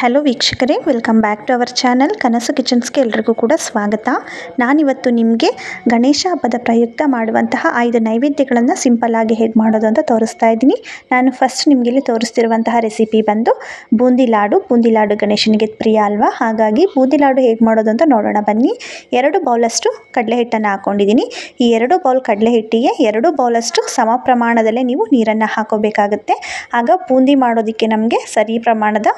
Hello ವೀಕ್ಷಕರೇ, welcome back to our channel Kanasu ಕಿಚನ್ಸ್ಗೆ ಎಲ್ರಿಗೂ ಕೂಡ ಸ್ವಾಗತ. ನಾನಿವತ್ತು ನಿಮಗೆ ಗಣೇಶ ಹಬ್ಬದ ಪ್ರಯುಕ್ತ ಮಾಡುವಂತಹ 5 ನೈವೇದ್ಯಗಳನ್ನು ಸಿಂಪಲ್ಲಾಗಿ ಹೇಗೆ ಮಾಡೋದು ಅಂತ ತೋರಿಸ್ತಾ ಇದ್ದೀನಿ. ನಾನು ಫಸ್ಟ್ ನಿಮಗೆ ಇಲ್ಲಿ ತೋರಿಸ್ತಿರುವಂತಹ ರೆಸಿಪಿ ಬಂದು ಬೂಂದಿ ಲಾಡು. ಬೂಂದಿ ಲಾಡು ಗಣೇಶನಿಗೆ ಪ್ರಿಯ ಅಲ್ವಾ, ಹಾಗಾಗಿ ಬೂಂದಿ ಲಾಡು ಹೇಗೆ ಮಾಡೋದು ಅಂತ ನೋಡೋಣ ಬನ್ನಿ. 2 ಬೌಲಷ್ಟು ಕಡಲೆ ಹಿಟ್ಟನ್ನು ಹಾಕ್ಕೊಂಡಿದ್ದೀನಿ. ಈ 2 ಬೌಲ್ ಕಡಲೆ ಹಿಟ್ಟಿಗೆ 2 ಬೌಲಷ್ಟು ಸಮ ಪ್ರಮಾಣದಲ್ಲೇ ನೀವು ನೀರನ್ನು ಹಾಕೋಬೇಕಾಗುತ್ತೆ. ಆಗ ಬೂಂದಿ ಮಾಡೋದಕ್ಕೆ ನಮಗೆ ಸರಿ ಪ್ರಮಾಣದ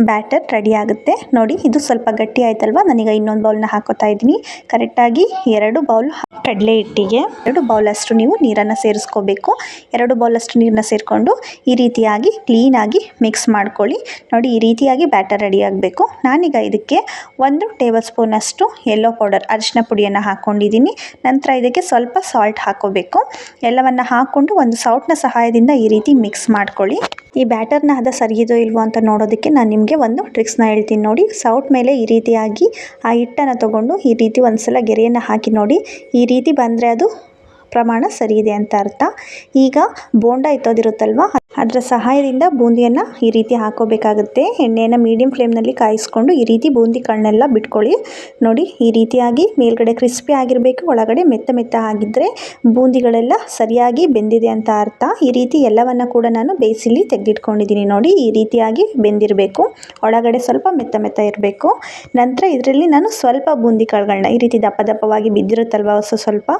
ಬ್ಯಾಟರ್ ರೆಡಿ ಆಗುತ್ತೆ. ನೋಡಿ, ಇದು ಸ್ವಲ್ಪ ಗಟ್ಟಿ ಆಯ್ತಲ್ವಾ, ನಾನೀಗ ಇನ್ನೊಂದು ಬೌಲ್ನ ಹಾಕೋತಾ ಇದ್ದೀನಿ. ಕರೆಕ್ಟಾಗಿ 2 ಬೌಲ್ ಕಡಲೆ ಹಿಟ್ಟಿಗೆ 2 ಬೌಲಷ್ಟು ನೀವು ನೀರನ್ನು ಸೇರಿಸ್ಕೋಬೇಕು. 2 ಬೌಲಷ್ಟು ನೀರನ್ನ ಸೇರಿಕೊಂಡು ಈ ರೀತಿಯಾಗಿ ಕ್ಲೀನಾಗಿ ಮಿಕ್ಸ್ ಮಾಡ್ಕೊಳ್ಳಿ. ನೋಡಿ, ಈ ರೀತಿಯಾಗಿ ಬ್ಯಾಟರ್ ರೆಡಿ ಆಗಬೇಕು. ನಾನೀಗ ಇದಕ್ಕೆ 1 ಟೇಬಲ್ ಸ್ಪೂನಷ್ಟು ಯೆಲ್ಲೋ ಪೌಡರ್ ಅರಿಶಿನ ಪುಡಿಯನ್ನು ಹಾಕ್ಕೊಂಡಿದ್ದೀನಿ. ನಂತರ ಇದಕ್ಕೆ ಸ್ವಲ್ಪ ಸಾಲ್ಟ್ ಹಾಕೋಬೇಕು. ಎಲ್ಲವನ್ನು ಹಾಕ್ಕೊಂಡು ಒಂದು ಸೌಟ್ನ ಸಹಾಯದಿಂದ ಈ ರೀತಿ ಮಿಕ್ಸ್ ಮಾಡ್ಕೊಳ್ಳಿ. ಈ ಬ್ಯಾಟರ್ನ ಹದ ಸರಿಯಿದೋ ಇಲ್ವೋ ಅಂತ ನೋಡೋದಕ್ಕೆ ನಾನು ನಿಮಗೆ ಒಂದು ಟ್ರಿಕ್ಸ್ನ ಹೇಳ್ತೀನಿ ನೋಡಿ. ಸೌಟ್ ಮೇಲೆ ಈ ರೀತಿಯಾಗಿ ಆ ಹಿಟ್ಟನ್ನು ತೊಗೊಂಡು ಈ ರೀತಿ ಒಂದು ಸಲ ಗೆರೆಯನ್ನು ಹಾಕಿ ನೋಡಿ. ಈ ರೀತಿ ಬಂದರೆ ಅದು ಪ್ರಮಾಣ ಸರಿ ಇದೆ ಅಂತ ಅರ್ಥ. ಈಗ ಬೋಂಡ ಇತ್ತೋದಿರುತ್ತಲ್ವ, ಅದರ ಸಹಾಯದಿಂದ ಬೂಂದಿಯನ್ನು ಈ ರೀತಿ ಹಾಕೋಬೇಕಾಗುತ್ತೆ. ಎಣ್ಣೆಯನ್ನು ಮೀಡಿಯಂ ಫ್ಲೇಮ್ನಲ್ಲಿ ಕಾಯಿಸ್ಕೊಂಡು ಈ ರೀತಿ ಬೂಂದಿ ಕಣ್ಣೆಲ್ಲ ಬಿಟ್ಕೊಳ್ಳಿ. ನೋಡಿ, ಈ ರೀತಿಯಾಗಿ ಮೇಲ್ಗಡೆ ಕ್ರಿಸ್ಪಿ ಆಗಿರಬೇಕು, ಒಳಗಡೆ ಮೆತ್ತ ಮೆತ್ತ ಆಗಿದ್ದರೆ ಬೂಂದಿಗಳೆಲ್ಲ ಸರಿಯಾಗಿ ಬೆಂದಿದೆ ಅಂತ ಅರ್ಥ. ಈ ರೀತಿ ಎಲ್ಲವನ್ನು ಕೂಡ ನಾನು ಬೇಯಿಸಿಲಿ ತೆಗೆದಿಟ್ಕೊಂಡಿದ್ದೀನಿ. ನೋಡಿ, ಈ ರೀತಿಯಾಗಿ ಬೆಂದಿರಬೇಕು, ಒಳಗಡೆ ಸ್ವಲ್ಪ ಮೆತ್ತ ಮೆತ್ತ ಇರಬೇಕು. ನಂತರ ಇದರಲ್ಲಿ ನಾನು ಸ್ವಲ್ಪ ಬೂಂದಿ ಕಾಳುಗಳನ್ನ ಈ ರೀತಿ ದಪ್ಪ ದಪ್ಪವಾಗಿ ಬಿದ್ದಿರುತ್ತಲ್ವ ಸ್ವಲ್ಪ,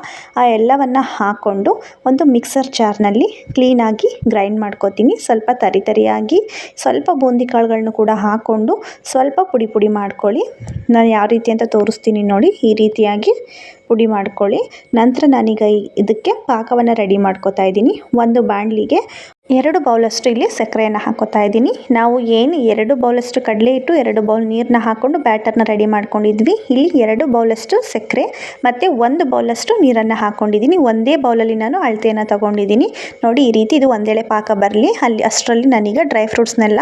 ಆ ಎಲ್ಲವನ್ನು ಹಾಕ್ಕೊಂಡು ಒಂದು ಮಿಕ್ಸರ್ ಜಾರ್ನಲ್ಲಿ ಕ್ಲೀನಾಗಿ ಗ್ರೈಂಡ್ ಮಾಡ್ಕೋತೀನಿ. ಸ್ವಲ್ಪ ತರಿಯಾಗಿ ಸ್ವಲ್ಪ ಬೂಂದಿ ಕಾಳುಗಳನ್ನು ಕೂಡ ಹಾಕ್ಕೊಂಡು ಸ್ವಲ್ಪ ಪುಡಿ ಮಾಡ್ಕೊಳ್ಳಿ. ನಾನು ಯಾವ ರೀತಿ ಅಂತ ತೋರಿಸ್ತೀನಿ ನೋಡಿ. ಈ ರೀತಿಯಾಗಿ ಪುಡಿ ಮಾಡ್ಕೊಳ್ಳಿ. ನಂತರ ನಾನೀಗ ಇದಕ್ಕೆ ಪಾಕವನ್ನು ರೆಡಿ ಮಾಡ್ಕೋತಾ ಇದ್ದೀನಿ. ಒಂದು ಬಾಣಲಿಗೆ 2 ಬೌಲಷ್ಟು ಇಲ್ಲಿ ಸಕ್ಕರೆಯನ್ನು ಹಾಕೋತಾ ಇದ್ದೀನಿ. ನಾವು ಏನು 2 ಬೌಲಷ್ಟು ಕಡಲೆ ಹಿಟ್ಟು 2 ಬೌಲ್ ನೀರನ್ನ ಹಾಕ್ಕೊಂಡು ಬ್ಯಾಟರ್ನ ರೆಡಿ ಮಾಡ್ಕೊಂಡಿದ್ವಿ. ಇಲ್ಲಿ 2 ಬೌಲಷ್ಟು ಸಕ್ಕರೆ ಮತ್ತು 1 ಬೌಲಷ್ಟು ನೀರನ್ನು ಹಾಕ್ಕೊಂಡಿದ್ದೀನಿ. ಒಂದೇ ಬೌಲಲ್ಲಿ ನಾನು ಅಳತೆಯನ್ನು ತೊಗೊಂಡಿದ್ದೀನಿ. ನೋಡಿ, ಈ ರೀತಿ ಇದು ಒಂದೇಳೆ ಪಾಕ ಬರಲಿ. ಅಷ್ಟರಲ್ಲಿ ನಾನೀಗ ಡ್ರೈ ಫ್ರೂಟ್ಸ್ನೆಲ್ಲ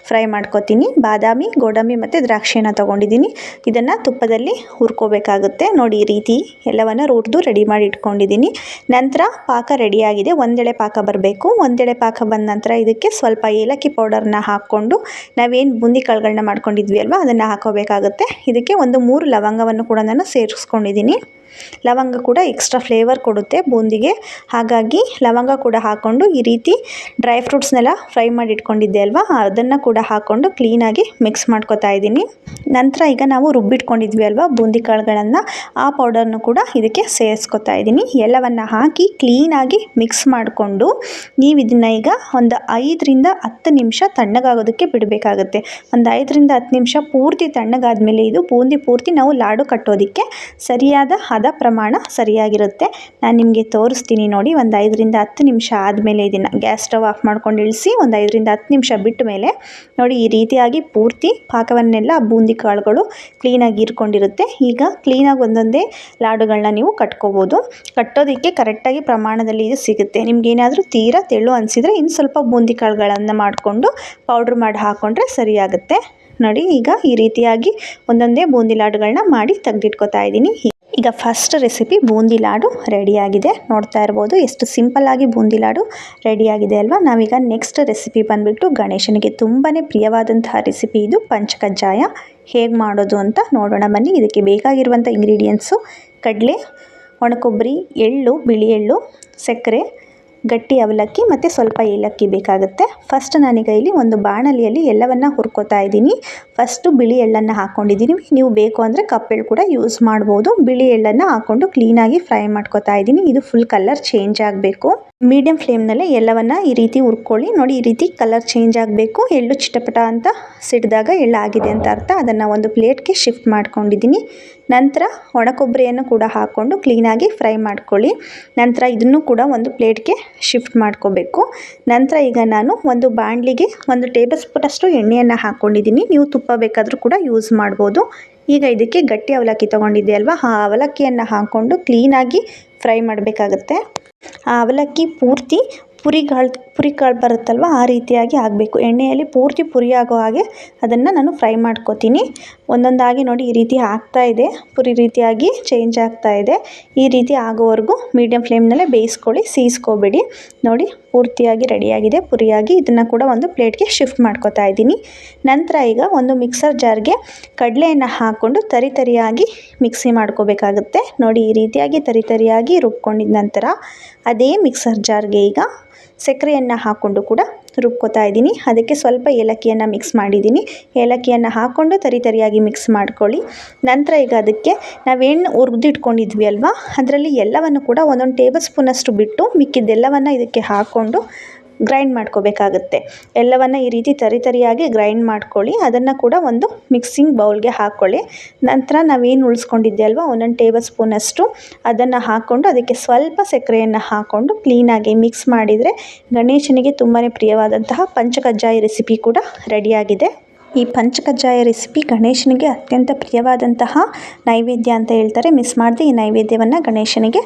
ಫ್ರೈ ಮಾಡ್ಕೋತೀನಿ. ಬಾದಾಮಿ, ಗೋಡಂಬಿ ಮತ್ತು ದ್ರಾಕ್ಷಿಯನ್ನು ತೊಗೊಂಡಿದ್ದೀನಿ. ಇದನ್ನು ತುಪ್ಪದಲ್ಲಿ ಹುರ್ಕೋಬೇಕಾಗುತ್ತೆ. ನೋಡಿ, ಈ ರೀತಿ ಎಲ್ಲವನ್ನು ಹುರಿದು ರೆಡಿ ಮಾಡಿ ಇಟ್ಕೊಂಡಿದ್ದೀನಿ. ನಂತರ ಪಾಕ ರೆಡಿಯಾಗಿದೆ. ಒಂದೇಳೆ ಪಾಕ ಬರಬೇಕು. ಒಂದೇಳೆ ಪಾಕ ಬಂದ ನಂತರ ಇದಕ್ಕೆ ಸ್ವಲ್ಪ ಏಲಕ್ಕಿ ಪೌಡರ್ನ ಹಾಕ್ಕೊಂಡು ನಾವೇನು ಬೂಂದಿ ಕಾಳುಗಳನ್ನ ಮಾಡ್ಕೊಂಡಿದ್ವಿ ಅಲ್ವಾ, ಅದನ್ನು ಹಾಕೋಬೇಕಾಗುತ್ತೆ. ಇದಕ್ಕೆ ಒಂದು 3 ಲವಂಗವನ್ನು ಕೂಡ ನಾನು ಸೇರಿಸ್ಕೊಂಡಿದ್ದೀನಿ. ಲವಂಗ ಕೂಡ ಎಕ್ಸ್ಟ್ರಾ ಫ್ಲೇವರ್ ಕೊಡುತ್ತೆ ಬೂಂದಿಗೆ, ಹಾಗಾಗಿ ಲವಂಗ ಕೂಡ ಹಾಕ್ಕೊಂಡು ಈ ರೀತಿ ಡ್ರೈ ಫ್ರೂಟ್ಸ್ನೆಲ್ಲ ಫ್ರೈ ಮಾಡಿ ಇಟ್ಕೊಂಡಿದ್ದೆ ಅಲ್ವಾ, ಅದನ್ನು ಕೂಡ ಹಾಕ್ಕೊಂಡು ಕ್ಲೀನಾಗಿ ಮಿಕ್ಸ್ ಮಾಡ್ಕೊತಾ ಇದ್ದೀನಿ. ನಂತರ ಈಗ ನಾವು ರುಬ್ಬಿಟ್ಕೊಂಡಿದ್ವಿ ಅಲ್ವಾ ಬೂಂದಿ ಕಾಳುಗಳನ್ನು, ಆ ಪೌಡರ್ನು ಕೂಡ ಇದಕ್ಕೆ ಸೇರಿಸ್ಕೊತಾ ಇದ್ದೀನಿ. ಎಲ್ಲವನ್ನು ಹಾಕಿ ಕ್ಲೀನಾಗಿ ಮಿಕ್ಸ್ ಮಾಡಿಕೊಂಡು ನೀವು ಇದನ್ನು ಈಗ ಒಂದು 5 ರಿಂದ 10 ನಿಮಿಷ ತಣ್ಣಗಾಗೋದಕ್ಕೆ ಬಿಡಬೇಕಾಗುತ್ತೆ. ಒಂದು 5 ರಿಂದ 10 ನಿಮಿಷ ಪೂರ್ತಿ ತಣ್ಣಗಾದ್ಮೇಲೆ ಇದು ಬೂಂದಿ ಪೂರ್ತಿ ನಾವು ಲಾಡು ಕಟ್ಟೋದಕ್ಕೆ ಸರಿಯಾದ ಹದ ಪ್ರಮಾಣ ಸರಿಯಾಗಿರುತ್ತೆ. ನಾನು ನಿಮಗೆ ತೋರಿಸ್ತೀನಿ ನೋಡಿ. ಒಂದು 5 ರಿಂದ 10 ನಿಮಿಷ ಆದಮೇಲೆ ಇದನ್ನು ಗ್ಯಾಸ್ ಸ್ಟವ್ ಆಫ್ ಮಾಡ್ಕೊಂಡು ಇಳಿಸಿ ಒಂದು 5 ರಿಂದ 10 ನಿಮಿಷ ಬಿಟ್ಟ ಮೇಲೆ ನೋಡಿ, ಈ ರೀತಿಯಾಗಿ ಪೂರ್ತಿ ಪಾಕವನ್ನೆಲ್ಲ ಬೂಂದಿ ಕಾಳುಗಳು ಕ್ಲೀನಾಗಿ ಹೀರ್ಕೊಂಡಿರುತ್ತೆ. ಈಗ ಕ್ಲೀನಾಗಿ ಒಂದೊಂದೇ ಲಾಡುಗಳನ್ನ ನೀವು ಕಟ್ಕೋಬೋದು. ಕಟ್ಟೋದಕ್ಕೆ ಕರೆಕ್ಟಾಗಿ ಪ್ರಮಾಣದಲ್ಲಿ ಇದು ಸಿಗುತ್ತೆ. ನಿಮ್ಗೇನಾದರೂ ತೀರಾ ತೆಳು ಅನಿಸಿದರೆ ಇನ್ನು ಸ್ವಲ್ಪ ಬೂಂದಿ ಕಾಳುಗಳನ್ನು ಮಾಡಿಕೊಂಡು ಪೌಡ್ರ್ ಮಾಡಿ ಹಾಕ್ಕೊಂಡ್ರೆ ಸರಿಯಾಗುತ್ತೆ. ನೋಡಿ, ಈಗ ಈ ರೀತಿಯಾಗಿ ಒಂದೊಂದೇ ಬೂಂದಿ ಲಾಡುಗಳನ್ನ ಮಾಡಿ ತೆಗೆದಿಟ್ಕೋತಾ ಇದ್ದೀನಿ. ಈಗ ಫಸ್ಟ್ ರೆಸಿಪಿ ಬೂಂದಿ ಲಾಡು ರೆಡಿಯಾಗಿದೆ. ನೋಡ್ತಾ ಇರ್ಬೋದು ಎಷ್ಟು ಸಿಂಪಲ್ಲಾಗಿ ಬೂಂದಿ ಲಾಡು ರೆಡಿಯಾಗಿದೆ ಅಲ್ವಾ. ನಾವೀಗ ನೆಕ್ಸ್ಟ್ ರೆಸಿಪಿ ಬಂದುಬಿಟ್ಟು ಗಣೇಶನಿಗೆ ತುಂಬಾ ಪ್ರಿಯವಾದಂತಹ ರೆಸಿಪಿ ಇದು ಪಂಚಕಜ್ಜಾಯ. ಹೇಗೆ ಮಾಡೋದು ಅಂತ ನೋಡೋಣ ಬನ್ನಿ. ಇದಕ್ಕೆ ಬೇಕಾಗಿರುವಂಥ ಇಂಗ್ರೀಡಿಯೆಂಟ್ಸು ಕಡಲೆ, ಒಣಕೊಬ್ಬರಿ, ಎಳ್ಳು, ಬಿಳಿ ಎಳ್ಳು, ಸಕ್ಕರೆ, ಗಟ್ಟಿ ಅವಲಕ್ಕಿ ಮತ್ತು ಸ್ವಲ್ಪ ಏಲಕ್ಕಿ ಬೇಕಾಗುತ್ತೆ. ಫಸ್ಟ್ ನಾನೀಗ ಇಲ್ಲಿ ಒಂದು ಬಾಣಲಿಯಲ್ಲಿ ಎಲ್ಲವನ್ನು ಹುರ್ಕೋತಾ ಇದ್ದೀನಿ. ಫಸ್ಟು ಬಿಳಿ ಎಳ್ಳನ್ನು ಹಾಕ್ಕೊಂಡಿದ್ದೀನಿ. ನೀವು ಬೇಕು ಅಂದರೆ ಕಪ್ಪೆಳ್ಳು ಕೂಡ ಯೂಸ್ ಮಾಡ್ಬೋದು. ಬಿಳಿ ಎಳ್ಳನ್ನು ಹಾಕ್ಕೊಂಡು ಕ್ಲೀನಾಗಿ ಫ್ರೈ ಮಾಡ್ಕೋತಾ ಇದ್ದೀನಿ. ಇದು ಫುಲ್ ಕಲರ್ ಚೇಂಜ್ ಆಗಬೇಕು. ಮೀಡಿಯಂ ಫ್ಲೇಮ್ನಲ್ಲೇ ಎಲ್ಲವನ್ನು ಈ ರೀತಿ ಹುರ್ಕೊಳ್ಳಿ. ನೋಡಿ, ಈ ರೀತಿ ಕಲರ್ ಚೇಂಜ್ ಆಗಬೇಕು. ಎಳ್ಳು ಚಿಟಪಟ ಅಂತ ಸಿಡಿದಾಗ ಎಳ್ಳು ಆಗಿದೆ ಅಂತ ಅರ್ಥ. ಅದನ್ನು ಒಂದು ಪ್ಲೇಟ್ಗೆ ಶಿಫ್ಟ್ ಮಾಡ್ಕೊಂಡಿದ್ದೀನಿ. ನಂತರ ಒಣಕೊಬ್ಬರಿಯನ್ನು ಕೂಡ ಹಾಕ್ಕೊಂಡು ಕ್ಲೀನಾಗಿ ಫ್ರೈ ಮಾಡ್ಕೊಳ್ಳಿ. ನಂತರ ಇದನ್ನು ಕೂಡ ಒಂದು ಪ್ಲೇಟ್ಗೆ ಶಿಫ್ಟ್ ಮಾಡ್ಕೋಬೇಕು. ನಂತರ ಈಗ ನಾನು ಒಂದು ಬಾಣಲಿಗೆ 1 ಟೇಬಲ್ ಸ್ಪೂನಷ್ಟು ಎಣ್ಣೆಯನ್ನು ಹಾಕ್ಕೊಂಡಿದ್ದೀನಿ. ನೀವು ತುಪ್ಪ ಬೇಕಾದರೂ ಕೂಡ ಯೂಸ್ ಮಾಡ್ಬೋದು. ಈಗ ಇದಕ್ಕೆ ಗಟ್ಟಿ ಅವಲಕ್ಕಿ ತೊಗೊಂಡಿದ್ದೆ ಅಲ್ವಾ, ಆ ಅವಲಕ್ಕಿಯನ್ನು ಹಾಕ್ಕೊಂಡು ಕ್ಲೀನಾಗಿ ಫ್ರೈ ಮಾಡಬೇಕಾಗತ್ತೆ. ಆ ಅವಲಕ್ಕಿ ಪೂರ್ತಿ ಪುರಿ ಕಾಳು ಬರುತ್ತಲ್ವ, ಆ ರೀತಿಯಾಗಿ ಆಗಬೇಕು. ಎಣ್ಣೆಯಲ್ಲಿ ಪೂರ್ತಿ ಪುರಿ ಆಗೋ ಹಾಗೆ ಅದನ್ನು ನಾನು ಫ್ರೈ ಮಾಡ್ಕೋತೀನಿ. ಒಂದೊಂದಾಗಿ ನೋಡಿ, ಈ ರೀತಿ ಆಗ್ತಾ ಇದೆ, ಪುರಿ ರೀತಿಯಾಗಿ ಚೇಂಜ್ ಆಗ್ತಾ ಇದೆ. ಈ ರೀತಿ ಆಗೋವರೆಗೂ ಮೀಡಿಯಂ ಫ್ಲೇಮ್ನಲ್ಲೇ ಬೇಯಿಸ್ಕೊಳ್ಳಿ, ಸೀಸ್ಕೋಬೇಡಿ. ನೋಡಿ, ಪೂರ್ತಿಯಾಗಿ ರೆಡಿಯಾಗಿದೆ ಪುರಿಯಾಗಿ. ಇದನ್ನು ಕೂಡ ಒಂದು ಪ್ಲೇಟ್ಗೆ ಶಿಫ್ಟ್ ಮಾಡ್ಕೊತಾ ಇದ್ದೀನಿ. ನಂತರ ಈಗ ಒಂದು ಮಿಕ್ಸರ್ ಜಾರ್ಗೆ ಕಡಲೆಯನ್ನು ಹಾಕ್ಕೊಂಡು ತರಿಯಾಗಿ ಮಿಕ್ಸಿ ಮಾಡ್ಕೋಬೇಕಾಗುತ್ತೆ. ನೋಡಿ ಈ ರೀತಿಯಾಗಿ ತರಿಯಾಗಿ ರುಬ್ಕೊಂಡಿದ ನಂತರ ಅದೇ ಮಿಕ್ಸರ್ ಜಾರ್ಗೆ ಈಗ ಸಕ್ಕರೆಯನ್ನು ಹಾಕ್ಕೊಂಡು ಕೂಡ ರುಬ್ಕೋತಾ ಇದ್ದೀನಿ. ಅದಕ್ಕೆ ಸ್ವಲ್ಪ ಏಲಕ್ಕಿಯನ್ನು ಮಿಕ್ಸ್ ಮಾಡಿದ್ದೀನಿ. ಏಲಕ್ಕಿಯನ್ನು ಹಾಕ್ಕೊಂಡು ತರಿಯಾಗಿ ಮಿಕ್ಸ್ ಮಾಡ್ಕೊಳ್ಳಿ. ನಂತರ ಈಗ ಅದಕ್ಕೆ ನಾವೇನು ಹುರಿದಿಟ್ಕೊಂಡಿದ್ವಿ ಅಲ್ವಾ, ಅದರಲ್ಲಿ ಎಲ್ಲವನ್ನು ಕೂಡ ಒಂದೊಂದು ಟೇಬಲ್ ಸ್ಪೂನಷ್ಟು ಬಿಟ್ಟು ಮಿಕ್ಕಿದ್ದೆಲ್ಲವನ್ನು ಇದಕ್ಕೆ ಹಾಕ್ಕೊಂಡು ಗ್ರೈಂಡ್ ಮಾಡ್ಕೋಬೇಕಾಗುತ್ತೆ. ಎಲ್ಲವನ್ನು ಈ ರೀತಿ ತರಿಯಾಗಿ ಗ್ರೈಂಡ್ ಮಾಡ್ಕೊಳ್ಳಿ. ಅದನ್ನು ಕೂಡ ಒಂದು ಮಿಕ್ಸಿಂಗ್ ಬೌಲ್ಗೆ ಹಾಕ್ಕೊಳ್ಳಿ. ನಂತರ ನಾವೇನು ಉಳಿಸ್ಕೊಂಡಿದ್ದೆ ಅಲ್ವಾ ಒಂದೊಂದು ಟೇಬಲ್ ಸ್ಪೂನಷ್ಟು ಅದನ್ನು ಹಾಕ್ಕೊಂಡು ಅದಕ್ಕೆ ಸ್ವಲ್ಪ ಸಕ್ಕರೆಯನ್ನು ಹಾಕ್ಕೊಂಡು ಕ್ಲೀನಾಗಿ ಮಿಕ್ಸ್ ಮಾಡಿದರೆ ಗಣೇಶನಿಗೆ ತುಂಬಾ ಪ್ರಿಯವಾದಂತಹ ಪಂಚಕಜ್ಜಾಯ ರೆಸಿಪಿ ಕೂಡ ರೆಡಿಯಾಗಿದೆ. ಈ ಪಂಚಕಜ್ಜಾಯ ರೆಸಿಪಿ ಗಣೇಶನಿಗೆ ಅತ್ಯಂತ ಪ್ರಿಯವಾದಂತಹ ನೈವೇದ್ಯ ಅಂತ ಹೇಳ್ತಾರೆ. ಮಿಸ್ ಮಾಡದೆ ಈ ನೈವೇದ್ಯವನ್ನು ಗಣೇಶನಿಗೆ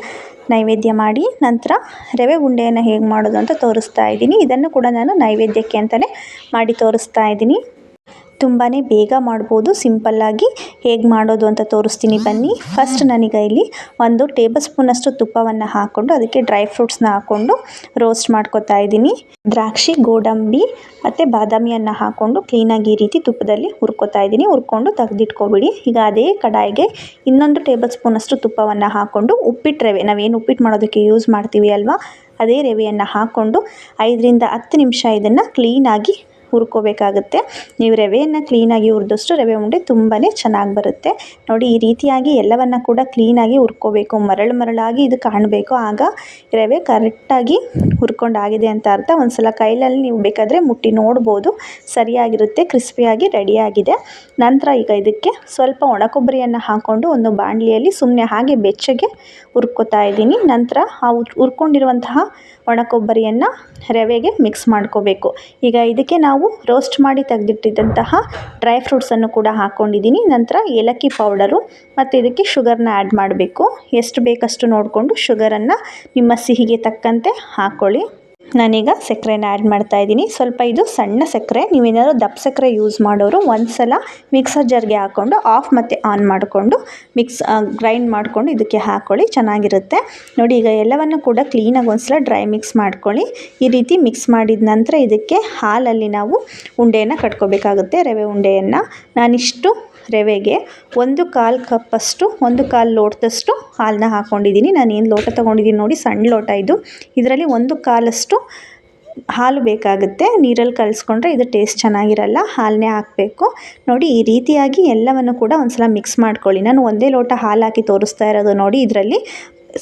ನೈವೇದ್ಯ ಮಾಡಿ ನಂತರ ರವೆ ಉಂಡೆಯನ್ನು ಹೇಗೆ ಮಾಡೋದು ಅಂತ ತೋರಿಸ್ತಾ ಇದ್ದೀನಿ. ಇದನ್ನು ಕೂಡ ನಾನು ನೈವೇದ್ಯಕ್ಕೆ ಅಂತಲೇ ಮಾಡಿ ತೋರಿಸ್ತಾ ಇದ್ದೀನಿ. ತುಂಬಾ ಬೇಗ ಮಾಡ್ಬೋದು. ಸಿಂಪಲ್ಲಾಗಿ ಹೇಗೆ ಮಾಡೋದು ಅಂತ ತೋರಿಸ್ತೀನಿ ಬನ್ನಿ. ಫಸ್ಟ್ ನಾನೀಗ ಇಲ್ಲಿ ಒಂದು ಟೇಬಲ್ ಸ್ಪೂನಷ್ಟು ತುಪ್ಪವನ್ನು ಹಾಕ್ಕೊಂಡು ಅದಕ್ಕೆ ಡ್ರೈ ಫ್ರೂಟ್ಸ್ನ ಹಾಕ್ಕೊಂಡು ರೋಸ್ಟ್ ಮಾಡ್ಕೊತಾ ಇದ್ದೀನಿ. ದ್ರಾಕ್ಷಿ, ಗೋಡಂಬಿ ಮತ್ತು ಬಾದಾಮಿಯನ್ನು ಹಾಕ್ಕೊಂಡು ಕ್ಲೀನಾಗಿ ಈ ರೀತಿ ತುಪ್ಪದಲ್ಲಿ ಹುರ್ಕೋತಾ ಇದ್ದೀನಿ. ಹುರ್ಕೊಂಡು ತೆಗೆದಿಟ್ಕೊಬಿಡಿ. ಈಗ ಅದೇ ಕಡಾಯಿಗೆ ಇನ್ನೊಂದು ಟೇಬಲ್ ಸ್ಪೂನಷ್ಟು ತುಪ್ಪವನ್ನು ಹಾಕ್ಕೊಂಡು ಉಪ್ಪಿಟ್ಟು ರವೆ, ನಾವೇನು ಉಪ್ಪಿಟ್ಟು ಮಾಡೋದಕ್ಕೆ ಯೂಸ್ ಮಾಡ್ತೀವಿ ಅಲ್ವಾ, ಅದೇ ರವೆಯನ್ನು ಹಾಕ್ಕೊಂಡು 5 ರಿಂದ 10 ನಿಮಿಷ ಇದನ್ನು ಕ್ಲೀನಾಗಿ ಹುರ್ಕೋಬೇಕಾಗುತ್ತೆ. ನೀವು ರವೆಯನ್ನು ಕ್ಲೀನಾಗಿ ಹುರಿದಷ್ಟು ರವೆ ಉಂಡೆ ತುಂಬಾ ಚೆನ್ನಾಗಿ ಬರುತ್ತೆ. ನೋಡಿ ಈ ರೀತಿಯಾಗಿ ಎಲ್ಲವನ್ನು ಕೂಡ ಕ್ಲೀನಾಗಿ ಹುರ್ಕೋಬೇಕು. ಮರಳಾಗಿ ಇದು ಕಾಣಬೇಕು. ಆಗ ರವೆ ಕರೆಕ್ಟಾಗಿ ಹುರ್ಕೊಂಡಾಗಿದೆ ಅಂತ ಅರ್ಥ. ಒಂದು ಸಲ ಕೈಯಲ್ಲಿ ನೀವು ಬೇಕಾದರೆ ಮುಟ್ಟಿ ನೋಡ್ಬೋದು. ಸರಿಯಾಗಿರುತ್ತೆ, ಕ್ರಿಸ್ಪಿಯಾಗಿ ರೆಡಿಯಾಗಿದೆ. ನಂತರ ಈಗ ಇದಕ್ಕೆ ಸ್ವಲ್ಪ ಒಣಕೊಬ್ಬರಿಯನ್ನು ಹಾಕ್ಕೊಂಡು ಒಂದು ಬಾಣಲಿಯಲ್ಲಿ ಸುಮ್ಮನೆ ಹಾಗೆ ಬೆಚ್ಚಗೆ ಹುರ್ಕೋತಾ ಇದ್ದೀನಿ. ನಂತರ ಆ ಹುರ್ಕೊಂಡಿರುವಂತಹ ಒಣಕೊಬ್ಬರಿಯನ್ನು ರವೆಗೆ ಮಿಕ್ಸ್ ಮಾಡ್ಕೋಬೇಕು. ಈಗ ಇದಕ್ಕೆ ನಾವು ರೋಸ್ಟ್ ಮಾಡಿ ತೆಗೆದಿಟ್ಟಿದ್ದಂತಹ ಡ್ರೈ ಫ್ರೂಟ್ಸನ್ನು ಕೂಡ ಹಾಕ್ಕೊಂಡಿದ್ದೀನಿ. ನಂತರ ಏಲಕ್ಕಿ ಪೌಡರು ಮತ್ತು ಇದಕ್ಕೆ ಶುಗರ್ನ ಆ್ಯಡ್ ಮಾಡಬೇಕು. ಎಷ್ಟು ಬೇಕಷ್ಟು ನೋಡಿಕೊಂಡು ಶುಗರನ್ನು ನಿಮ್ಮ ಸಿಹಿಗೆ ತಕ್ಕಂತೆ ಹಾಕ್ಕೊಳ್ಳಿ. ನಾನೀಗ ಸಕ್ಕರೆನ ಆ್ಯಡ್ ಮಾಡ್ತಾ ಇದ್ದೀನಿ. ಸ್ವಲ್ಪ ಇದು ಸಣ್ಣ ಸಕ್ಕರೆ. ನೀವೇನಾದರೂ ದಪ್ಪ ಸಕ್ಕರೆ ಯೂಸ್ ಮಾಡೋರು ಒಂದು ಸಲ ಮಿಕ್ಸರ್ ಜಾರ್ಗೆ ಹಾಕ್ಕೊಂಡು ಆಫ್ ಮತ್ತು ಆನ್ ಮಾಡಿಕೊಂಡು ಗ್ರೈಂಡ್ ಮಾಡಿಕೊಂಡು ಇದಕ್ಕೆ ಹಾಕ್ಕೊಳ್ಳಿ, ಚೆನ್ನಾಗಿರುತ್ತೆ. ನೋಡಿ ಈಗ ಎಲ್ಲವನ್ನು ಕೂಡ ಕ್ಲೀನಾಗಿ ಒಂದು ಸಲ ಡ್ರೈ ಮಿಕ್ಸ್ ಮಾಡ್ಕೊಳ್ಳಿ. ಈ ರೀತಿ ಮಿಕ್ಸ್ ಮಾಡಿದ ನಂತರ ಇದಕ್ಕೆ ಹಾಲಲ್ಲಿ ನಾವು ಉಂಡೆಯನ್ನು ಕಟ್ಕೋಬೇಕಾಗುತ್ತೆ. ರವೆ ಉಂಡೆಯನ್ನು ನಾನಿಷ್ಟು ರವೆಗೆ 1/4 ಕಪ್ಪಷ್ಟು 1/4 ಲೋಟದಷ್ಟು ಹಾಲನ್ನ ಹಾಕ್ಕೊಂಡಿದ್ದೀನಿ. ನಾನು ಏನು ಲೋಟ ತೊಗೊಂಡಿದ್ದೀನಿ ನೋಡಿ, ಸಣ್ಣ ಲೋಟ ಇದು. ಇದರಲ್ಲಿ 1/4 ಹಾಲು ಬೇಕಾಗುತ್ತೆ. ನೀರಲ್ಲಿ ಕಲಿಸ್ಕೊಂಡ್ರೆ ಇದು ಟೇಸ್ಟ್ ಚೆನ್ನಾಗಿರಲ್ಲ, ಹಾಲನ್ನೇ ಹಾಕಬೇಕು. ನೋಡಿ ಈ ರೀತಿಯಾಗಿ ಎಲ್ಲವನ್ನು ಕೂಡ ಒಂದು ಸಲ ಮಿಕ್ಸ್ ಮಾಡ್ಕೊಳ್ಳಿ. ನಾನು ಒಂದೇ ಲೋಟ ಹಾಲು ಹಾಕಿ ತೋರಿಸ್ತಾ ಇರೋದು ನೋಡಿ, ಇದರಲ್ಲಿ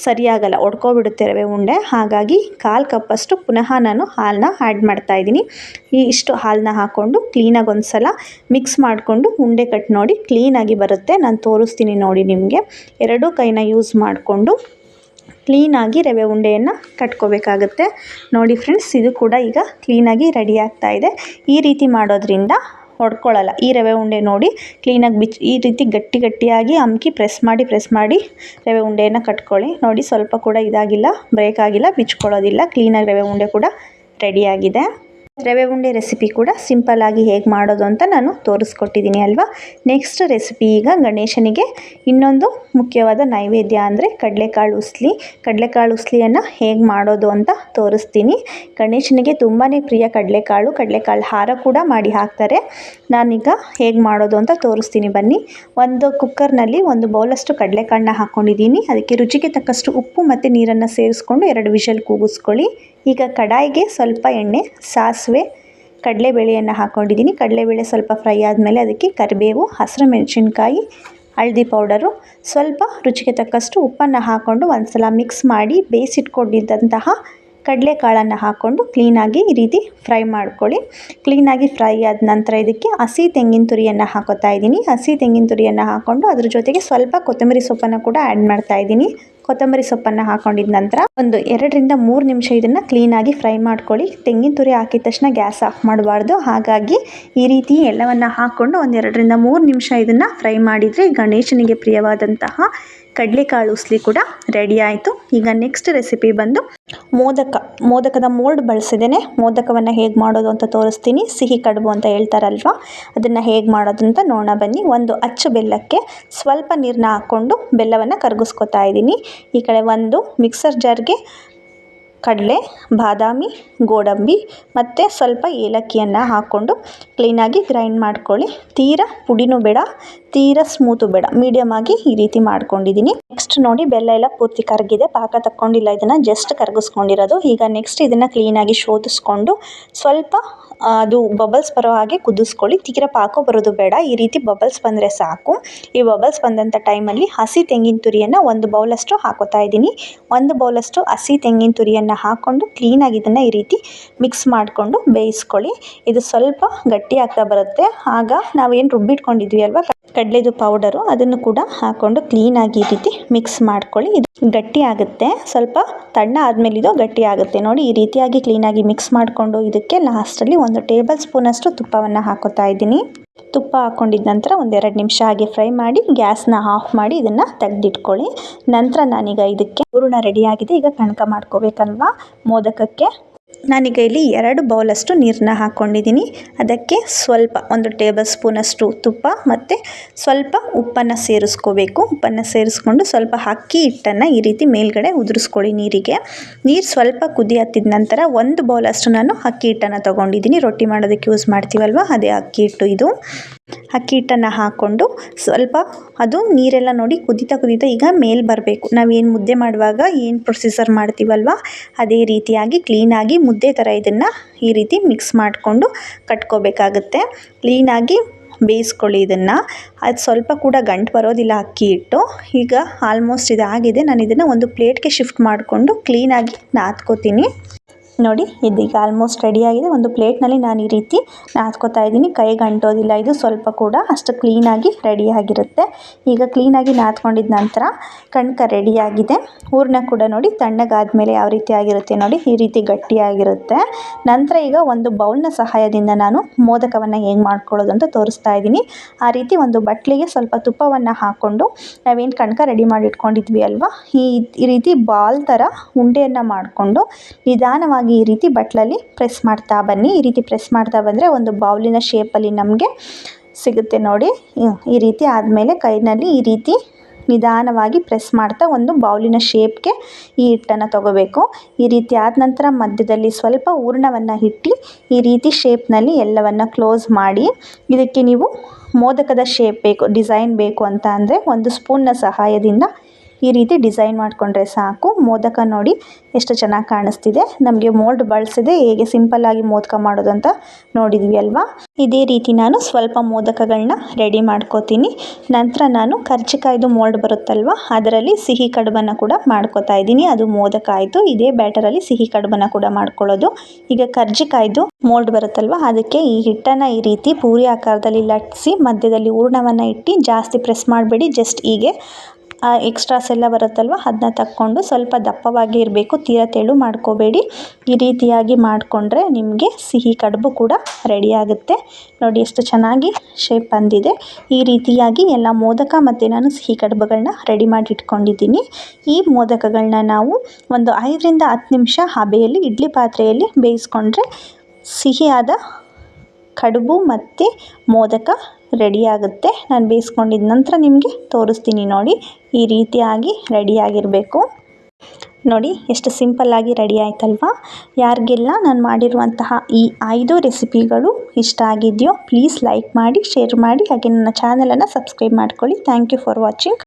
ಸರಿಯಾಗಲ್ಲ, ಒಡ್ಕೊಬಿಡುತ್ತೆ ರವೆ ಉಂಡೆ. ಹಾಗಾಗಿ 1/4 ಕಪ್ಪಷ್ಟು ಪುನಃ ನಾನು ಹಾಲನ್ನ ಆ್ಯಡ್ ಮಾಡ್ತಾಯಿದ್ದೀನಿ. ಇಷ್ಟು ಹಾಲನ್ನ ಹಾಕ್ಕೊಂಡು ಕ್ಲೀನಾಗಿ ಒಂದು ಸಲ ಮಿಕ್ಸ್ ಮಾಡಿಕೊಂಡು ಉಂಡೆ ಕಟ್ ನೋಡಿ ಕ್ಲೀನಾಗಿ ಬರುತ್ತೆ. ನಾನು ತೋರಿಸ್ತೀನಿ ನೋಡಿ ನಿಮಗೆ. ಎರಡೂ ಕೈನ ಯೂಸ್ ಮಾಡಿಕೊಂಡು ಕ್ಲೀನಾಗಿ ರವೆ ಉಂಡೆಯನ್ನು ಕಟ್ಕೋಬೇಕಾಗುತ್ತೆ. ನೋಡಿ ಫ್ರೆಂಡ್ಸ್, ಇದು ಕೂಡ ಈಗ ಕ್ಲೀನಾಗಿ ರೆಡಿ ಆಗ್ತಾ ಇದೆ. ಈ ರೀತಿ ಮಾಡೋದ್ರಿಂದ ಹೊಡ್ಕೊಳ್ಳಲ್ಲ. ಈ ರವೆ ಉಂಡೆ ನೋಡಿ ಕ್ಲೀನಾಗಿ ಈ ರೀತಿ ಗಟ್ಟಿಯಾಗಿ ಅಮ್ಕಿ ಪ್ರೆಸ್ ಮಾಡಿ ರವೆ ಉಂಡೆಯನ್ನು ಕಟ್ಕೊಳ್ಳಿ. ನೋಡಿ ಸ್ವಲ್ಪ ಕೂಡ ಇದಾಗಿಲ್ಲ, ಬ್ರೇಕ್ ಆಗಿಲ್ಲ, ಬಿಚ್ಕೊಳ್ಳೋದಿಲ್ಲ. ಕ್ಲೀನಾಗಿ ರವೆ ಉಂಡೆ ಕೂಡ ರೆಡಿಯಾಗಿದೆ. ರವೆ ಉಂಡೆ ರೆಸಿಪಿ ಕೂಡ ಸಿಂಪಲ್ಲಾಗಿ ಹೇಗೆ ಮಾಡೋದು ಅಂತ ನಾನು ತೋರಿಸ್ಕೊಟ್ಟಿದ್ದೀನಿ ಅಲ್ವಾ. ನೆಕ್ಸ್ಟ್ ರೆಸಿಪಿ ಈಗ ಗಣೇಶನಿಗೆ ಇನ್ನೊಂದು ಮುಖ್ಯವಾದ ನೈವೇದ್ಯ ಅಂದರೆ ಕಡಲೆಕಾಳು ಉಸ್ಲಿಯನ್ನು ಹೇಗೆ ಮಾಡೋದು ಅಂತ ತೋರಿಸ್ತೀನಿ. ಗಣೇಶನಿಗೆ ತುಂಬಾ ಪ್ರಿಯ ಕಡಲೆಕಾಳು ಹಾರ ಕೂಡ ಮಾಡಿ ಹಾಕ್ತಾರೆ. ನಾನೀಗ ಹೇಗೆ ಮಾಡೋದು ಅಂತ ತೋರಿಸ್ತೀನಿ ಬನ್ನಿ. ಒಂದು ಕುಕ್ಕರ್ನಲ್ಲಿ 1 ಬೌಲಷ್ಟು ಕಡಲೆಕಾಳನ್ನ ಹಾಕ್ಕೊಂಡಿದ್ದೀನಿ. ಅದಕ್ಕೆ ರುಚಿಗೆ ತಕ್ಕಷ್ಟು ಉಪ್ಪು ಮತ್ತು ನೀರನ್ನು ಸೇರಿಸ್ಕೊಂಡು 2 ವಿಷಲ್ ಕೂಗಿಸ್ಕೊಳ್ಳಿ. ಈಗ ಕಡಾಯಿಗೆ ಸ್ವಲ್ಪ ಎಣ್ಣೆ, ಸಾಸಿವೆ, ಕಡಲೆಬೇಳೆಯನ್ನು ಹಾಕ್ಕೊಂಡಿದ್ದೀನಿ. ಕಡಲೆಬೇಳೆ ಸ್ವಲ್ಪ ಫ್ರೈ ಆದಮೇಲೆ ಅದಕ್ಕೆ ಕರಿಬೇವು, ಹಸಿರು ಮೆಣಸಿನ್ಕಾಯಿ, ಹಳದಿ ಪೌಡರು, ಸ್ವಲ್ಪ ರುಚಿಗೆ ತಕ್ಕಷ್ಟು ಉಪ್ಪನ್ನು ಹಾಕ್ಕೊಂಡು ಒಂದು ಸಲ ಮಿಕ್ಸ್ ಮಾಡಿ ಬೇಯಿಸಿಟ್ಕೊಂಡಿದ್ದಂತಹ ಕಡಲೆಕಾಳನ್ನು ಹಾಕ್ಕೊಂಡು ಕ್ಲೀನಾಗಿ ಈ ರೀತಿ ಫ್ರೈ ಮಾಡ್ಕೊಳ್ಳಿ. ಕ್ಲೀನಾಗಿ ಫ್ರೈ ಆದ ನಂತರ ಇದಕ್ಕೆ ಹಸಿ ತೆಂಗಿನ ತುರಿಯನ್ನು ಹಾಕೋತಾ ಇದ್ದೀನಿ. ಹಸಿ ತೆಂಗಿನ ತುರಿಯನ್ನು ಹಾಕ್ಕೊಂಡು ಅದ್ರ ಜೊತೆಗೆ ಸ್ವಲ್ಪ ಕೊತ್ತಂಬರಿ ಸೊಪ್ಪನ್ನು ಕೂಡ ಆ್ಯಡ್ ಮಾಡ್ತಾ ಇದ್ದೀನಿ. ಕೊತ್ತಂಬರಿ ಸೊಪ್ಪನ್ನು ಹಾಕ್ಕೊಂಡಿದ ನಂತರ ಒಂದು 2 ರಿಂದ 3 ನಿಮಿಷ ಇದನ್ನು ಕ್ಲೀನಾಗಿ ಫ್ರೈ ಮಾಡ್ಕೊಳ್ಳಿ. ತೆಂಗಿನ ತುರಿ ಹಾಕಿದ ತಕ್ಷಣ ಗ್ಯಾಸ್ ಆಫ್ ಮಾಡಬಾರ್ದು. ಹಾಗಾಗಿ ಈ ರೀತಿ ಎಲ್ಲವನ್ನು ಹಾಕ್ಕೊಂಡು ಒಂದು 2 ರಿಂದ 3 ನಿಮಿಷ ಇದನ್ನು ಫ್ರೈ ಮಾಡಿದರೆ ಗಣೇಶನಿಗೆ ಪ್ರಿಯವಾದಂತಹ ಕಡಲೆಕಾಳು ಉಸ್ಲಿ ಕೂಡ ರೆಡಿ ಆಯಿತು. ಈಗ ನೆಕ್ಸ್ಟ್ ರೆಸಿಪಿ ಬಂದು ಮೋದಕದ ಮೋಲ್ಡ್ ಬಳಸಿದ್ದೇನೆ. ಮೋದಕವನ್ನು ಹೇಗೆ ಮಾಡೋದು ಅಂತ ತೋರಿಸ್ತೀನಿ. ಸಿಹಿ ಕಡುಬು ಅಂತ ಹೇಳ್ತಾರಲ್ವ, ಅದನ್ನು ಹೇಗೆ ಮಾಡೋದು ಅಂತ ನೋಡೋಣ ಬನ್ನಿ. ಒಂದು ಅಚ್ಚು ಬೆಲ್ಲಕ್ಕೆ ಸ್ವಲ್ಪ ನೀರನ್ನ ಹಾಕ್ಕೊಂಡು ಬೆಲ್ಲವನ್ನು ಕರಗಿಸ್ಕೊತಾ ಇದ್ದೀನಿ. ಈ ಕಡೆ ಒಂದು ಮಿಕ್ಸರ್ ಜಾರ್ಗೆ ಕಡಲೆ, ಬಾದಾಮಿ, ಗೋಡಂಬಿ ಮತ್ತು ಸ್ವಲ್ಪ ಏಲಕ್ಕಿಯನ್ನು ಹಾಕ್ಕೊಂಡು ಕ್ಲೀನಾಗಿ ಗ್ರೈಂಡ್ ಮಾಡ್ಕೊಳ್ಳಿ. ತೀರಾ ಪುಡಿನೂ ಬೇಡ, ತೀರಾ ಸ್ಮೂತು ಬೇಡ, ಮೀಡಿಯಮ್ ಆಗಿ ಈ ರೀತಿ ಮಾಡ್ಕೊಂಡಿದ್ದೀನಿ. ನೆಕ್ಸ್ಟ್ ನೋಡಿ, ಬೆಲ್ಲ ಎಲ್ಲ ಪೂರ್ತಿ ಕರಗಿದೆ, ಪಾಕ ತಕ್ಕೊಂಡಿಲ್ಲ, ಇದನ್ನು ಜಸ್ಟ್ ಕರಗಿಸ್ಕೊಂಡಿರೋದು. ಈಗ ನೆಕ್ಸ್ಟ್ ಇದನ್ನು ಕ್ಲೀನಾಗಿ ಶೋಧಿಸ್ಕೊಂಡು ಸ್ವಲ್ಪ ಅದು ಬಬಲ್ಸ್ ಬರೋ ಹಾಗೆ ಕುದಿಸ್ಕೊಳ್ಳಿ. ತೀರಾ ಪಾಕ ಬರೋದು ಬೇಡ, ಈ ರೀತಿ ಬಬಲ್ಸ್ ಬಂದರೆ ಸಾಕು. ಈ ಬಬಲ್ಸ್ ಬಂದಂಥ ಟೈಮಲ್ಲಿ ಹಸಿ ತೆಂಗಿನ ತುರಿಯನ್ನು 1 ಬೌಲಷ್ಟು ಹಾಕೋತಾ ಇದ್ದೀನಿ. 1 ಬೌಲಷ್ಟು ಹಸಿ ತೆಂಗಿನ ತುರಿಯನ್ನು ಹಾಕ್ಕೊಂಡು ಕ್ಲೀನಾಗಿ ಇದನ್ನು ಈ ರೀತಿ ಮಿಕ್ಸ್ ಮಾಡಿಕೊಂಡು ಬೇಯಿಸ್ಕೊಳ್ಳಿ. ಇದು ಸ್ವಲ್ಪ ಗಟ್ಟಿ ಆಗ್ತಾ ಬರುತ್ತೆ. ಆಗ ನಾವೇನು ರುಬ್ಬಿಟ್ಕೊಂಡಿದ್ವಿ ಅಲ್ವಾ ಕಡಲೆದು ಪೌಡರು, ಅದನ್ನು ಕೂಡ ಹಾಕ್ಕೊಂಡು ಕ್ಲೀನಾಗಿ ಈ ರೀತಿ ಮಿಕ್ಸ್ ಮಾಡ್ಕೊಳ್ಳಿ. ಇದು ಗಟ್ಟಿ ಆಗುತ್ತೆ, ಸ್ವಲ್ಪ ತಣ್ಣ ಆದಮೇಲೆ ಇದು ಗಟ್ಟಿ ಆಗುತ್ತೆ. ನೋಡಿ, ಈ ರೀತಿಯಾಗಿ ಕ್ಲೀನಾಗಿ ಮಿಕ್ಸ್ ಮಾಡಿಕೊಂಡು ಇದಕ್ಕೆ ಲಾಸ್ಟಲ್ಲಿ 1 ಟೇಬಲ್ ಸ್ಪೂನಷ್ಟು ತುಪ್ಪವನ್ನು ಹಾಕೋತಾ ಇದ್ದೀನಿ. ತುಪ್ಪ ಹಾಕ್ಕೊಂಡಿದ್ದ ನಂತರ 1-2 ನಿಮಿಷ ಹಾಗೆ ಫ್ರೈ ಮಾಡಿ ಗ್ಯಾಸ್ನ ಆಫ್ ಮಾಡಿ ಇದನ್ನು ತೆಗೆದಿಟ್ಕೊಳ್ಳಿ. ನಂತರ ನಾನೀಗ ಇದಕ್ಕೆ ಹೂರಣ ರೆಡಿಯಾಗಿದೆ. ಈಗ ಕಣಕ ಮಾಡ್ಕೋಬೇಕಲ್ವಾ ಮೋದಕಕ್ಕೆ. ನಾನೀಗ ಇಲ್ಲಿ 2 ಬೌಲಷ್ಟು ನೀರನ್ನ ಹಾಕ್ಕೊಂಡಿದ್ದೀನಿ. ಅದಕ್ಕೆ ಸ್ವಲ್ಪ 1 ಟೇಬಲ್ ಸ್ಪೂನಷ್ಟು ತುಪ್ಪ ಮತ್ತು ಸ್ವಲ್ಪ ಉಪ್ಪನ್ನು ಸೇರಿಸ್ಕೋಬೇಕು. ಉಪ್ಪನ್ನು ಸೇರಿಸ್ಕೊಂಡು ಸ್ವಲ್ಪ ಅಕ್ಕಿ ಹಿಟ್ಟನ್ನು ಈ ರೀತಿ ಮೇಲ್ಗಡೆ ಉದುರಿಸ್ಕೊಳ್ಳಿ ನೀರಿಗೆ. ನೀರು ಸ್ವಲ್ಪ ಕುದಿ ಹತ್ತಿದ ನಂತರ 1 ಬೌಲಷ್ಟು ನಾನು ಅಕ್ಕಿ ಹಿಟ್ಟನ್ನು ತೊಗೊಂಡಿದ್ದೀನಿ. ರೊಟ್ಟಿ ಮಾಡೋದಕ್ಕೆ ಯೂಸ್ ಮಾಡ್ತೀವಲ್ವ, ಅದೇ ಅಕ್ಕಿ ಹಿಟ್ಟು ಇದು. ಅಕ್ಕಿ ಹಿಟ್ಟನ್ನು ಹಾಕ್ಕೊಂಡು ಸ್ವಲ್ಪ ಅದು ನೀರೆಲ್ಲ ನೋಡಿ ಕುದೀತಾ ಈಗ ಮೇಲೆ ಬರಬೇಕು. ನಾವೇನು ಮುದ್ದೆ ಮಾಡುವಾಗ ಏನು ಪ್ರೊಸೀಜರ್ ಮಾಡ್ತೀವಲ್ವ ಅದೇ ರೀತಿಯಾಗಿ ಕ್ಲೀನಾಗಿ ಮುದ್ದೆ ಥರ ಇದನ್ನು ಈ ರೀತಿ ಮಿಕ್ಸ್ ಮಾಡಿಕೊಂಡು ಕಟ್ಕೋಬೇಕಾಗುತ್ತೆ. ಕ್ಲೀನಾಗಿ ಬೇಯಿಸ್ಕೊಳ್ಳಿ ಇದನ್ನು. ಅದು ಸ್ವಲ್ಪ ಕೂಡ ಗಂಟು ಬರೋದಿಲ್ಲ ಅಕ್ಕಿ ಹಿಟ್ಟು. ಈಗ ಆಲ್ಮೋಸ್ಟ್ ಇದಾಗಿದೆ. ನಾನು ಇದನ್ನು ಒಂದು ಪ್ಲೇಟ್ಗೆ ಶಿಫ್ಟ್ ಮಾಡಿಕೊಂಡು ಕ್ಲೀನಾಗಿ ನಾದ್ಕೋತೀನಿ. ನೋಡಿ, ಇದೀಗ ಆಲ್ಮೋಸ್ಟ್ ರೆಡಿಯಾಗಿದೆ. ಒಂದು ಪ್ಲೇಟ್ನಲ್ಲಿ ನಾನು ಈ ರೀತಿ ನಾದ್ಕೋತಾ ಇದ್ದೀನಿ. ಕೈಗೆ ಅಂಟೋದಿಲ್ಲ, ಇದು ಸ್ವಲ್ಪ ಕೂಡ ಅಷ್ಟು ಕ್ಲೀನಾಗಿ ರೆಡಿಯಾಗಿರುತ್ತೆ. ಈಗ ಕ್ಲೀನಾಗಿ ನಾದ್ಕೊಂಡಿದ್ದ ನಂತರ ಕಣಕ ರೆಡಿಯಾಗಿದೆ. ಹೂರಣ ಕೂಡ ನೋಡಿ ತಣ್ಣಗಾದ್ಮೇಲೆ ಯಾವ ರೀತಿ ಆಗಿರುತ್ತೆ ನೋಡಿ, ಈ ರೀತಿ ಗಟ್ಟಿಯಾಗಿರುತ್ತೆ. ನಂತರ ಈಗ ಒಂದು ಬೌಲ್ನ ಸಹಾಯದಿಂದ ನಾನು ಮೋದಕವನ್ನು ಹೇಗೆ ಮಾಡ್ಕೊಳ್ಳೋದು ಅಂತ ತೋರಿಸ್ತಾ ಇದ್ದೀನಿ. ಆ ರೀತಿ ಒಂದು ಬಟ್ಲಿಗೆ ಸ್ವಲ್ಪ ತುಪ್ಪವನ್ನು ಹಾಕ್ಕೊಂಡು ನಾವೇನು ಕಣಕ ರೆಡಿ ಮಾಡಿ ಇಟ್ಕೊಂಡಿದ್ವಿ ಅಲ್ವಾ, ಈ ರೀತಿ ಬಾಲ್ ಥರ ಉಂಡೆಯನ್ನು ಮಾಡಿಕೊಂಡು ನಿಧಾನವಾಗಿ ಈ ರೀತಿ ಬಟ್ಲಲ್ಲಿ ಪ್ರೆಸ್ ಮಾಡ್ತಾ ಬನ್ನಿ. ಈ ರೀತಿ ಪ್ರೆಸ್ ಮಾಡ್ತಾ ಬಂದರೆ ಒಂದು ಬೌಲಿನ ಶೇಪಲ್ಲಿ ನಮಗೆ ಸಿಗುತ್ತೆ ನೋಡಿ. ಈ ರೀತಿ ಆದಮೇಲೆ ಕೈನಲ್ಲಿ ಈ ರೀತಿ ನಿಧಾನವಾಗಿ ಪ್ರೆಸ್ ಮಾಡ್ತಾ ಒಂದು ಬೌಲಿನ ಶೇಪ್ಗೆ ಈ ಹಿಟ್ಟನ್ನು ತಗೋಬೇಕು. ಈ ರೀತಿ ಆದ ನಂತರ ಮಧ್ಯದಲ್ಲಿ ಸ್ವಲ್ಪ ಹೂರಣವನ್ನು ಇಟ್ಟು ಈ ರೀತಿ ಶೇಪ್ನಲ್ಲಿ ಎಲ್ಲವನ್ನು ಕ್ಲೋಸ್ ಮಾಡಿ, ಇದಕ್ಕೆ ನೀವು ಮೋದಕದ ಶೇಪ್ ಬೇಕು, ಡಿಸೈನ್ ಬೇಕು ಅಂತ ಅಂದರೆ 1 ಸ್ಪೂನ್ನ ಸಹಾಯದಿಂದ ಈ ರೀತಿ ಡಿಸೈನ್ ಮಾಡಿಕೊಂಡ್ರೆ ಸಾಕು. ಮೋದಕ ನೋಡಿ ಎಷ್ಟು ಚೆನ್ನಾಗಿ ಕಾಣಿಸ್ತಿದೆ. ನಮಗೆ ಮೋಲ್ಡ್ ಬಳಸದೆ ಹೇಗೆ ಸಿಂಪಲ್ಲಾಗಿ ಮೋದಕ ಮಾಡೋದು ಅಂತ ನೋಡಿದ್ವಿ ಅಲ್ವಾ. ಇದೇ ರೀತಿ ನಾನು ಸ್ವಲ್ಪ ಮೋದಕಗಳನ್ನ ರೆಡಿ ಮಾಡ್ಕೋತೀನಿ. ನಂತರ ನಾನು ಕರ್ಜಿಕಾಯ್ದು ಮೋಲ್ಡ್ ಬರುತ್ತಲ್ವ, ಅದರಲ್ಲಿ ಸಿಹಿ ಕಡುಬನ್ನು ಕೂಡ ಮಾಡ್ಕೋತಾ ಇದ್ದೀನಿ. ಅದು ಮೋದಕ ಆಯಿತು. ಇದೇ ಬ್ಯಾಟರಲ್ಲಿ ಸಿಹಿ ಕಡುಬನ್ನು ಕೂಡ ಮಾಡ್ಕೊಳ್ಳೋದು. ಈಗ ಕರ್ಜಿಕಾಯ್ದು ಮೋಲ್ಡ್ ಬರುತ್ತಲ್ವ, ಅದಕ್ಕೆ ಈ ಹಿಟ್ಟನ್ನು ಈ ರೀತಿ ಪೂರಿ ಆಕಾರದಲ್ಲಿ ಲಟ್ಟಿಸಿ ಮಧ್ಯದಲ್ಲಿ ಹೂರಣವನ್ನು ಇಟ್ಟು ಜಾಸ್ತಿ ಪ್ರೆಸ್ ಮಾಡಬೇಡಿ. ಜಸ್ಟ್ ಹೀಗೆ ಎಕ್ಸ್ಟ್ರಾಸ್ ಎಲ್ಲ ಬರುತ್ತಲ್ವ ಅದನ್ನ ತಕ್ಕೊಂಡು ಸ್ವಲ್ಪ ದಪ್ಪವಾಗಿ ಇರಬೇಕು, ತೀರಾ ತೆಳು ಮಾಡ್ಕೋಬೇಡಿ. ಈ ರೀತಿಯಾಗಿ ಮಾಡಿಕೊಂಡ್ರೆ ನಿಮಗೆ ಸಿಹಿ ಕಡುಬು ಕೂಡ ರೆಡಿಯಾಗುತ್ತೆ. ನೋಡಿ ಎಷ್ಟು ಚೆನ್ನಾಗಿ ಶೇಪ್ ಬಂದಿದೆ. ಈ ರೀತಿಯಾಗಿ ಎಲ್ಲ ಮೋದಕ ಮತ್ತು ನಾನು ಸಿಹಿ ಕಡುಬುಗಳನ್ನ ರೆಡಿ ಮಾಡಿ ಇಟ್ಕೊಂಡಿದ್ದೀನಿ. ಈ ಮೋದಕಗಳನ್ನ ನಾವು ಒಂದು 5ರಿಂದ 10 ನಿಮಿಷ ಹಬೆಯಲ್ಲಿ ಇಡ್ಲಿ ಪಾತ್ರೆಯಲ್ಲಿ ಬೇಯಿಸ್ಕೊಂಡ್ರೆ ಸಿಹಿಯಾದ ಕಡುಬು ಮತ್ತು ಮೋದಕ ರೆಡಿಯಾಗುತ್ತೆ. ನಾನು ಬೇಯಿಸ್ಕೊಂಡಿದ್ದ ನಂತರ ನಿಮಗೆ ತೋರಿಸ್ತೀನಿ ನೋಡಿ. ಈ ರೀತಿಯಾಗಿ ರೆಡಿಯಾಗಿರಬೇಕು. ನೋಡಿ ಎಷ್ಟು ಸಿಂಪಲ್ಲಾಗಿ ರೆಡಿ ಆಯ್ತಲ್ವಾ. ಯಾರಿಗೆಲ್ಲ ನಾನು ಮಾಡಿರುವಂತಹ ಈ 5 ರೆಸಿಪಿಗಳು ಇಷ್ಟ ಆಗಿದೆಯೋ ಪ್ಲೀಸ್ ಲೈಕ್ ಮಾಡಿ, ಶೇರ್ ಮಾಡಿ, ಹಾಗೆ ನನ್ನ ಚಾನಲನ್ನು ಸಬ್ಸ್ಕ್ರೈಬ್ ಮಾಡ್ಕೊಳ್ಳಿ. Thank you for watching.